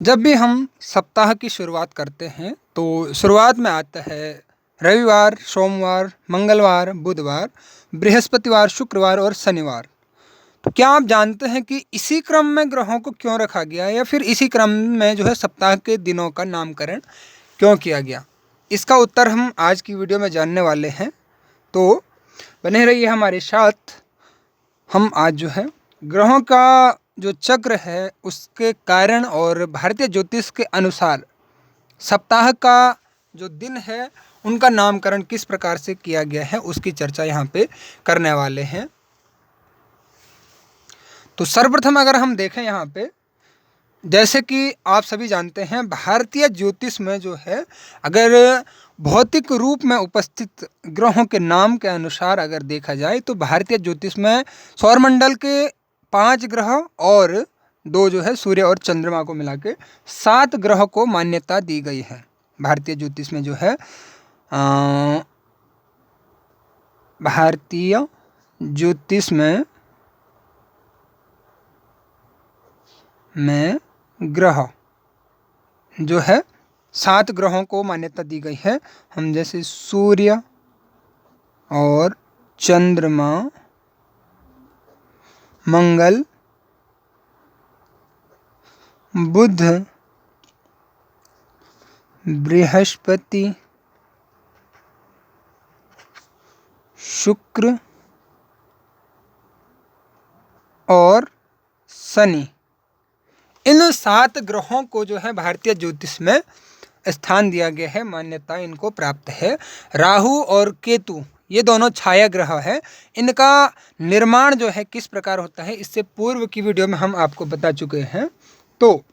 जब भी हम सप्ताह की शुरुआत करते हैं तो शुरुआत में आता है रविवार, सोमवार, मंगलवार, बुधवार, बृहस्पतिवार, शुक्रवार और शनिवार। तो क्या आप जानते हैं कि इसी क्रम में ग्रहों को क्यों रखा गया है या फिर इसी क्रम में जो है सप्ताह के दिनों का नामकरण क्यों किया गया? इसका उत्तर हम आज की वीडियो में जानने वाले हैं। तो बने रहिए हमारे साथ। हम आज जो है ग्रहों का जो चक्र है उसके कारण और भारतीय ज्योतिष के अनुसार सप्ताह का जो दिन है उनका नामकरण किस प्रकार से किया गया है उसकी चर्चा यहाँ पे करने वाले हैं। तो सर्वप्रथम अगर हम देखें यहाँ पे, जैसे कि आप सभी जानते हैं भारतीय ज्योतिष में जो है अगर भौतिक रूप में उपस्थित ग्रहों के नाम के अनुसार अगर देखा जाए तो भारतीय ज्योतिष में सौरमंडल के 5 ग्रह और 2 जो है सूर्य और चंद्रमा को मिला के 7 ग्रह को मान्यता दी गई है। भारतीय ज्योतिष में जो है भारतीय ज्योतिष में ग्रह जो है 7 ग्रहों को मान्यता दी गई है। हम जैसे सूर्य और चंद्रमा, मंगल, बुध, बृहस्पति, शुक्र और शनि, इन 7 ग्रहों को जो है भारतीय ज्योतिष में स्थान दिया गया है, मान्यता इनको प्राप्त है। राहु और केतु ये दोनों छाया ग्रह है। इनका निर्माण जो है किस प्रकार होता है इससे पूर्व की वीडियो में हम आपको बता चुके हैं। तो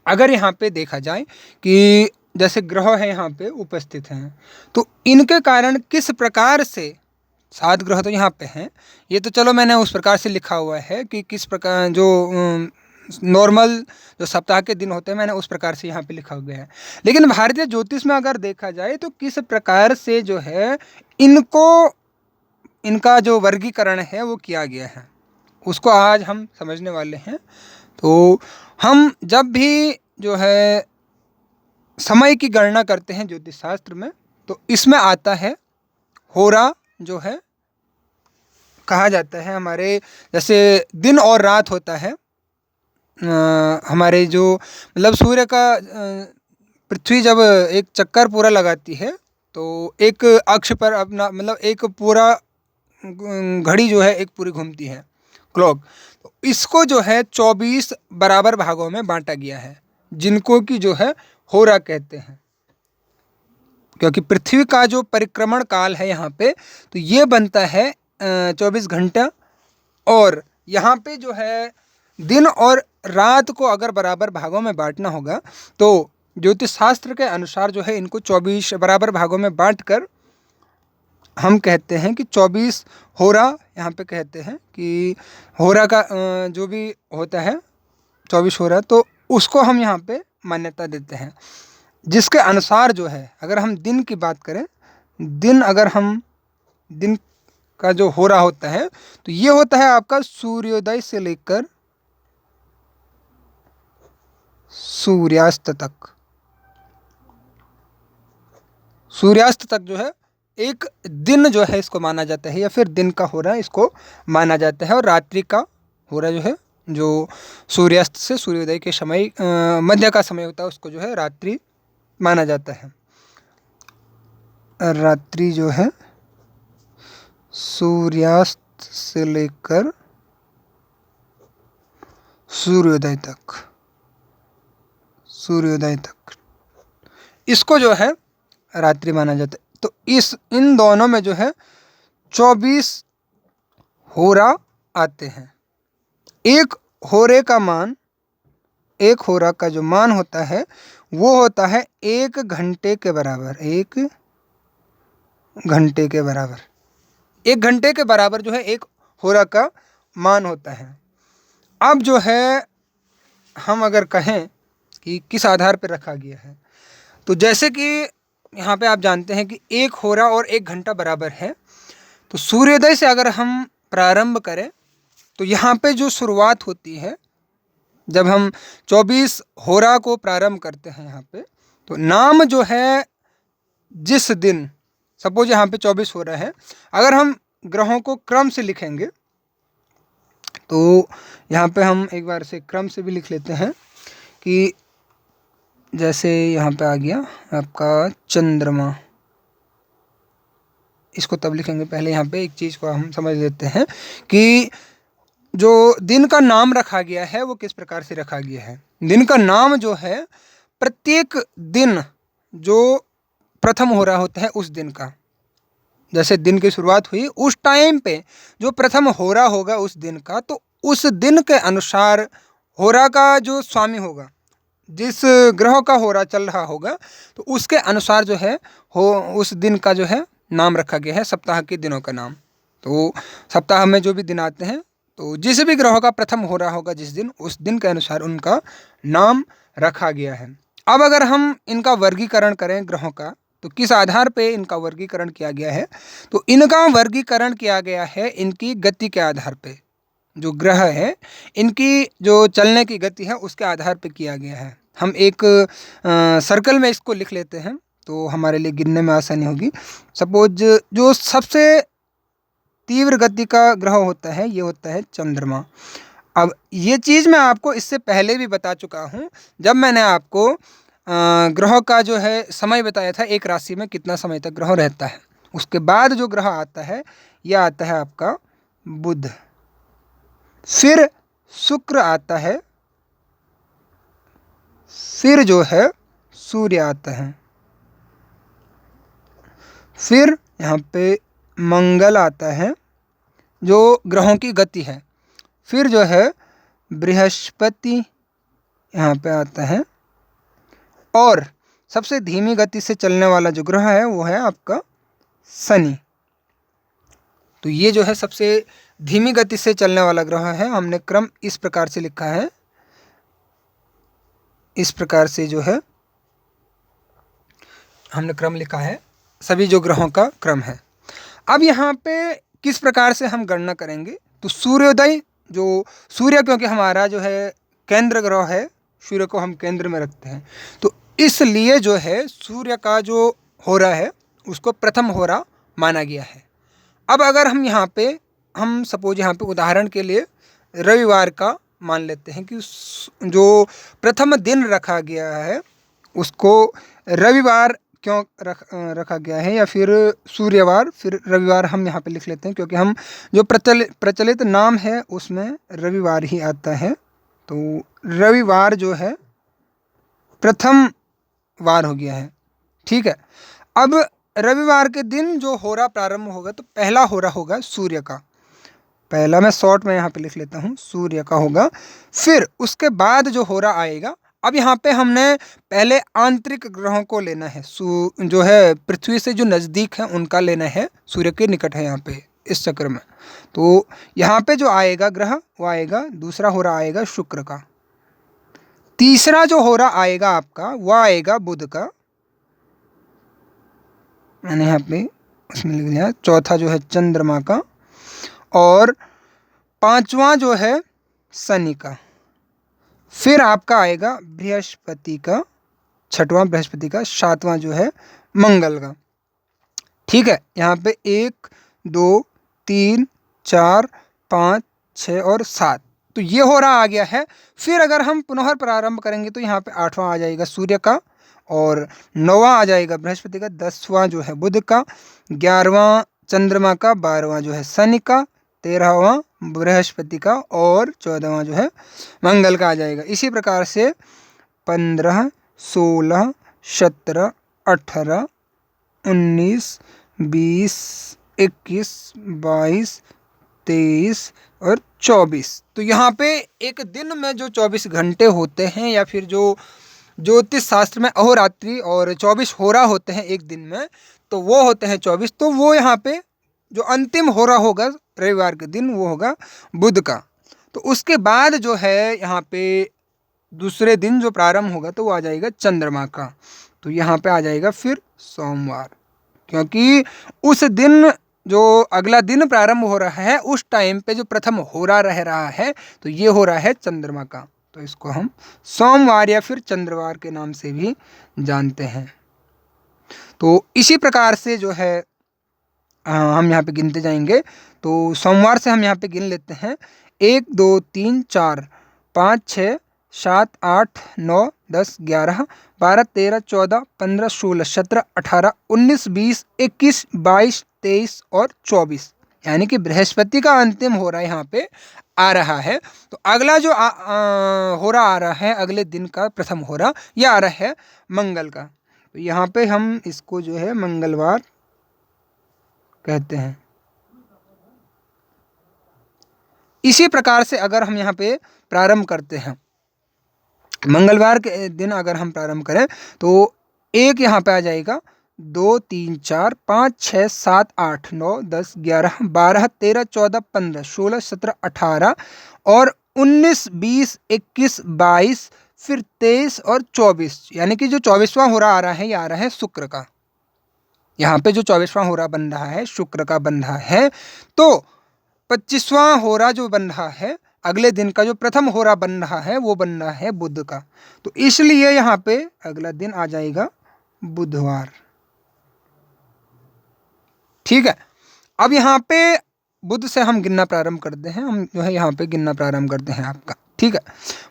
अगर यहाँ पे देखा जाए कि जैसे ग्रह है यहाँ पे उपस्थित हैं तो इनके कारण किस प्रकार से 7 ग्रह तो यहाँ पे हैं, ये तो चलो मैंने उस प्रकार से लिखा हुआ है कि किस प्रकार जो नॉर्मल जो सप्ताह के दिन होते हैं मैंने उस प्रकार से यहाँ पे लिखा गया है। लेकिन भारतीय ज्योतिष में अगर देखा जाए तो किस प्रकार से जो है इनको इनका जो वर्गीकरण है वो किया गया है उसको आज हम समझने वाले हैं। तो हम जब भी जो है समय की गणना करते हैं ज्योतिष शास्त्र में तो इसमें आता है होरा, जो है कहा जाता है हमारे जैसे दिन और रात होता है। हमारे जो मतलब सूर्य का पृथ्वी जब एक चक्कर पूरा लगाती है तो एक अक्ष पर अपना मतलब एक पूरा घड़ी जो है एक पूरी घूमती है, क्लॉक। तो इसको जो है 24 बराबर भागों में बांटा गया है जिनको कि जो है होरा कहते हैं, क्योंकि पृथ्वी का जो परिक्रमण काल है यहाँ पे तो ये बनता है 24 घंटा। और यहाँ पे जो है दिन और रात को अगर बराबर भागों में बांटना होगा तो ज्योतिष शास्त्र के अनुसार जो है इनको 24 बराबर भागों में बांटकर हम कहते हैं कि 24 होरा, यहाँ पे कहते हैं कि होरा का जो भी होता है 24 होरा, तो उसको हम यहाँ पे मान्यता देते हैं। जिसके अनुसार जो है अगर हम दिन की बात करें, दिन का जो हो रहा होता है तो ये होता है आपका सूर्योदय से लेकर सूर्यास्त तक। सूर्यास्त तक जो है एक दिन जो है इसको माना जाता है या फिर दिन का हो रहा है इसको माना जाता है। और रात्रि का हो रहा जो है जो सूर्यास्त से सूर्योदय के समय मध्य का समय होता है उसको जो है रात्रि माना जाता है। रात्रि जो है सूर्यास्त से लेकर सूर्योदय तक इसको जो है रात्रि माना जाता है। तो इन दोनों में जो है 24 होरा आते हैं। एक होरा का जो मान होता है वो होता है 1 घंटे के बराबर। 1 घंटे के बराबर जो है एक होरा का मान होता है। अब जो है हम अगर कहें कि किस आधार पर रखा गया है तो जैसे कि यहाँ पे आप जानते हैं कि 1 होरा और 1 घंटा बराबर है। तो सूर्योदय से अगर हम प्रारंभ करें तो यहाँ पे जो शुरुआत होती है जब हम 24 होरा को प्रारंभ करते हैं यहाँ पे, तो नाम जो है जिस दिन, सपोज यहाँ पे 24 हो रहा है, अगर हम ग्रहों को क्रम से लिखेंगे तो यहाँ पे हम एक बार से क्रम से भी लिख लेते हैं कि जैसे यहाँ पे आ गया आपका चंद्रमा, इसको तब लिखेंगे। पहले यहाँ पे एक चीज़ को हम समझ लेते हैं कि जो दिन का नाम रखा गया है वो किस प्रकार से रखा गया है। दिन का नाम जो है, प्रत्येक दिन जो प्रथम हो रहा होता है उस दिन का, जैसे दिन की शुरुआत हुई उस टाइम पे जो प्रथम हो रहा होगा उस दिन का, तो उस दिन के अनुसार होरा का जो स्वामी होगा, जिस ग्रह का होरा चल रहा होगा, तो उसके अनुसार जो है हो उस दिन का जो है नाम रखा गया है, सप्ताह के दिनों का नाम। तो सप्ताह में जो भी दिन आते हैं, तो जिस भी ग्रह का प्रथम हो रहा होगा जिस दिन, उस दिन के अनुसार उनका नाम रखा गया है। अब अगर हम इनका वर्गीकरण करें ग्रहों का, तो किस आधार पे इनका वर्गीकरण किया गया है, तो इनका वर्गीकरण किया गया है इनकी गति के आधार पे। जो ग्रह है इनकी जो चलने की गति है उसके आधार पे किया गया है। हम एक सर्कल में इसको लिख लेते हैं तो हमारे लिए गिनने में आसानी होगी। सपोज जो सबसे तीव्र गति का ग्रह होता है ये होता है चंद्रमा। अब ये चीज़ मैं आपको इससे पहले भी बता चुका हूँ, जब मैंने आपको ग्रहों का जो है समय बताया था, एक राशि में कितना समय तक ग्रह रहता है। उसके बाद जो ग्रह आता है यह आता है आपका बुध, फिर शुक्र आता है, फिर जो है सूर्य आता है, फिर यहाँ पे मंगल आता है जो ग्रहों की गति है, फिर जो है बृहस्पति यहाँ पे आता है, और सबसे धीमी गति से चलने वाला जो ग्रह है वो है आपका शनि। तो ये जो है सबसे धीमी गति से चलने वाला ग्रह है। हमने क्रम इस प्रकार से लिखा है, इस प्रकार से जो है हमने क्रम लिखा है, सभी जो ग्रहों का क्रम है। अब यहाँ पे किस प्रकार से हम गणना करेंगे, तो सूर्योदय, जो सूर्य क्योंकि हमारा जो है केंद्र ग्रह है, सूर्य को हम केंद्र में रखते हैं, तो इसलिए जो है सूर्य का जो होरा है उसको प्रथम होरा माना गया है। अब अगर हम यहाँ पे हम सपोज यहाँ पे उदाहरण के लिए रविवार का मान लेते हैं कि जो प्रथम दिन रखा गया है उसको रविवार क्यों रखा गया है, या फिर सूर्यवार, फिर रविवार हम यहाँ पे लिख लेते हैं क्योंकि हम जो प्रचलित नाम है उसमें रविवार ही आता है। तो रविवार जो है प्रथम वार हो गया है, ठीक है। अब रविवार के दिन जो होरा प्रारंभ होगा, तो पहला होरा होगा सूर्य का, पहला मैं शॉर्ट में यहाँ पे लिख लेता हूँ, सूर्य का होगा। फिर उसके बाद जो होरा आएगा, अब यहाँ पे हमने पहले आंतरिक ग्रहों को लेना है, जो है पृथ्वी से जो नज़दीक है उनका लेना है, सूर्य के निकट है यहाँ पे इस चक्र में। तो यहाँ पे जो आएगा ग्रह वो आएगा, दूसरा होरा आएगा शुक्र का, तीसरा जो होरा आएगा आपका वो आएगा बुध का, मैंने यहाँ पे उसमें लिख लिया, चौथा जो है चंद्रमा का, और पांचवा जो है शनि का, फिर आपका आएगा बृहस्पति का, छठवां बृहस्पति का, सातवां जो है मंगल का, ठीक है। यहाँ पे 1 2 3 4 5 6 और 7, तो ये हो रहा आ गया है। फिर अगर हम पुनः प्रारंभ करेंगे तो यहाँ पे 8वां आ जाएगा सूर्य का, और 9वां आ जाएगा बृहस्पति का, 10वां जो है बुध का, 11वां चंद्रमा का, 12वां जो है शनि का, 13वां बृहस्पति का, और 14वां जो है मंगल का आ जाएगा। इसी प्रकार से 15 16 17 18 19 20 21 22 23 और 24। तो यहाँ पे एक दिन में जो 24 घंटे होते हैं, या फिर जो ज्योतिष शास्त्र में अहोरात्रि और 24 होरा होते हैं एक दिन में, तो वो होते हैं 24। तो वो यहाँ पे जो अंतिम होरा होगा रविवार के दिन वो होगा बुध का। तो उसके बाद जो है यहाँ पे दूसरे दिन जो प्रारंभ होगा तो वो आ जाएगा चंद्रमा का। तो यहाँ पे आ जाएगा फिर सोमवार, क्योंकि उस दिन जो अगला दिन प्रारंभ हो रहा है उस टाइम पे जो प्रथम होरा रह रहा है, तो ये हो रहा है चंद्रमा का। तो इसको हम सोमवार या फिर चंद्रवार के नाम से भी जानते हैं। तो इसी प्रकार से जो है हम यहाँ पे गिनते जाएंगे। तो सोमवार से हम यहाँ पे गिन लेते हैं 1 2 3 4 5 6 7 8 9 10 11 12 13 14 15 16 17 18 19 20 21 22 23 और 24, यानी कि बृहस्पति का अंतिम हो रहा है यहाँ पे आ रहा है। तो अगला जो हो रहा आ रहा है, अगले दिन का प्रथम हो रहा यह आ रहा है मंगल का। तो यहाँ पे हम इसको जो है मंगलवार कहते हैं। इसी प्रकार से अगर हम यहाँ पे प्रारंभ करते हैं, मंगलवार के दिन अगर हम प्रारंभ करें तो एक यहाँ पे आ जाएगा 2 3 4 5 6 7 8 9 10 11 12 13 14 15 16 17 18 और 19 20 21 22 फिर 23 और 24, यानी कि जो 24वां हो रहा आ रहा है ये आ रहा है शुक्र का। यहाँ पे जो 24वां हो रहा बन रहा है शुक्र का बन रहा है। तो 25वां हो रहा जो बन रहा है अगले दिन का जो प्रथम हो रहा बन रहा है वो बन रहा है बुध का। तो इसलिए यहाँ पे अगला दिन आ जाएगा बुधवार। ठीक है, अब यहाँ पे बुध से हम गिनना प्रारंभ करते हैं। हम जो है यहाँ पे गिनना प्रारंभ करते हैं आपका। ठीक है,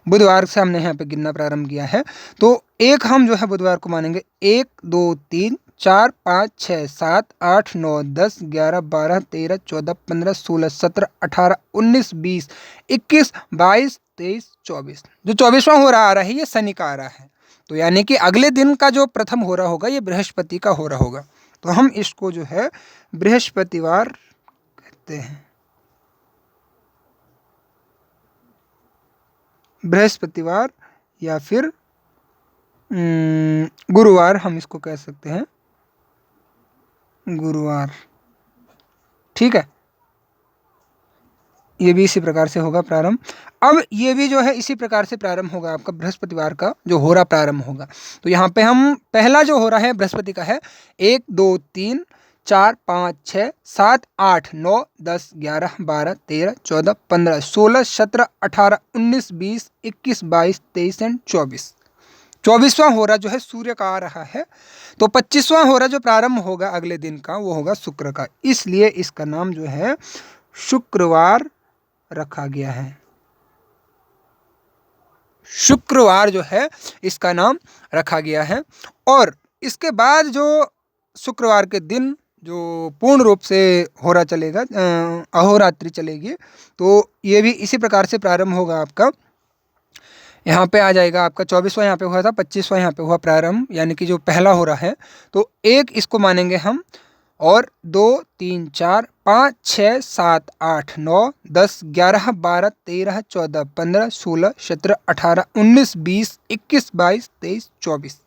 बुधवार से हमने यहाँ पे गिनना प्रारंभ किया है। तो एक हम जो है बुधवार को मानेंगे 1 2 3 4 5 6 7 8 9 10 11 12 13 14 15 16 17 18 19 20 21 22 23 24। जो 24वां हो रहा आ रहा है ये शनि का आ रहा है। तो यानी कि अगले दिन का जो प्रथम हो रहा होगा ये बृहस्पति का हो रहा होगा। तो हम इसको जो है बृहस्पतिवार कहते हैं। बृहस्पतिवार या फिर गुरुवार हम इसको कह सकते हैं, गुरुवार। ठीक है, ये भी इसी प्रकार से होगा प्रारंभ। अब ये भी जो है इसी प्रकार से प्रारंभ होगा आपका बृहस्पतिवार का जो हो रहा प्रारंभ होगा। तो यहाँ पे हम पहला जो हो रहा है बृहस्पति का है 1 2 3 4 5 6 7 8 9 10 11 12 13 14 15 16 17 18 19 20 21 22 23 एंड 24। 24वां हो रहा जो है सूर्य का आ रहा है। तो 25वां हो रहा जो प्रारंभ होगा अगले दिन का वो होगा शुक्र का, इसलिए इसका नाम जो है शुक्रवार रखा गया है। शुक्रवार जो है इसका नाम रखा गया है। और इसके बाद जो शुक्रवार के दिन जो पूर्ण रूप से हो रहा चलेगा, अहोरात्रि चलेगी, तो ये भी इसी प्रकार से प्रारंभ होगा आपका। यहाँ पे आ जाएगा आपका 24वां यहाँ पे हुआ था, 25वां यहाँ पे हुआ प्रारंभ, यानी कि जो पहला हो रहा है। तो एक इसको मानेंगे हम, और 2 3 4 5 6 7 8 9 10 11 12 13 14 15 16 17 18 19 20 21 22 23 24।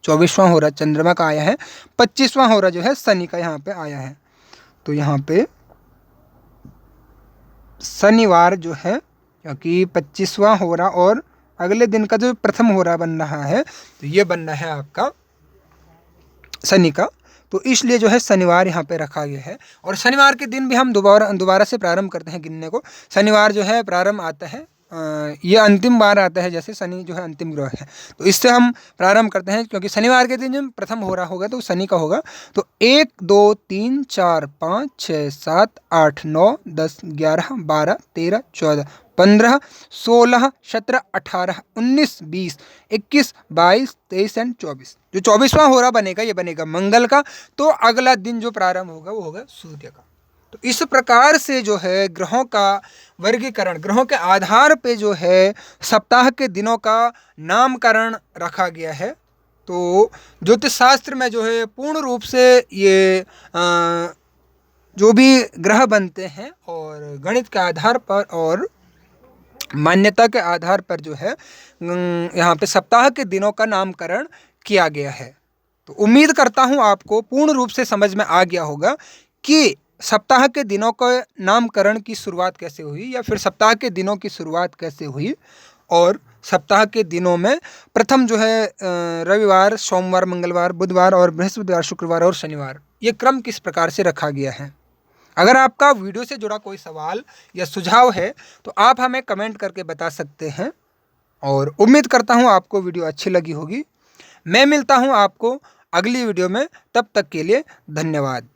24वां हो रहा चंद्रमा का आया है, 25वां हो रहा जो है शनि का यहाँ पे आया है। तो यहाँ पे शनिवार जो है, क्योंकि 25वां हो रहा और अगले दिन का जो प्रथम हो रहा बन रहा है, तो ये बनना है आपका शनि का। तो इसलिए जो है शनिवार यहाँ पे रखा गया है। और शनिवार के दिन भी हम दोबारा से प्रारंभ करते हैं गिनने को। शनिवार जो है प्रारंभ आता है, ये अंतिम बार आता है, जैसे शनि जो है अंतिम ग्रह है, तो इससे हम प्रारंभ करते हैं, क्योंकि शनिवार के दिन जब प्रथम हो रहा होगा तो शनि का होगा। तो 1 2 3 4 5 6 7 8 9 10 11 12 13 14 15 16 17 18 19 20 21 22 23 एंड 24। जो 24वां हो रहा बनेगा ये बनेगा मंगल का। तो अगला दिन जो प्रारंभ होगा वो होगा सूर्य का। तो इस प्रकार से जो है ग्रहों का वर्गीकरण, ग्रहों के आधार पे जो है सप्ताह के दिनों का नामकरण रखा गया है। तो ज्योतिष शास्त्र में जो है पूर्ण रूप से ये जो भी ग्रह बनते हैं और गणित के आधार पर और मान्यता के आधार पर जो है यहाँ पे सप्ताह के दिनों का नामकरण किया गया है। तो उम्मीद करता हूँ आपको पूर्ण रूप से समझ में आ गया होगा कि सप्ताह के दिनों का नामकरण की शुरुआत कैसे हुई, या फिर सप्ताह के दिनों की शुरुआत कैसे हुई, और सप्ताह के दिनों में प्रथम जो है रविवार, सोमवार, मंगलवार, बुधवार और बृहस्पतिवार, शुक्रवार और शनिवार, ये क्रम किस प्रकार से रखा गया है। अगर आपका वीडियो से जुड़ा कोई सवाल या सुझाव है तो आप हमें कमेंट करके बता सकते हैं। और उम्मीद करता हूँ आपको वीडियो अच्छी लगी होगी। मैं मिलता हूँ आपको अगली वीडियो में, तब तक के लिए धन्यवाद।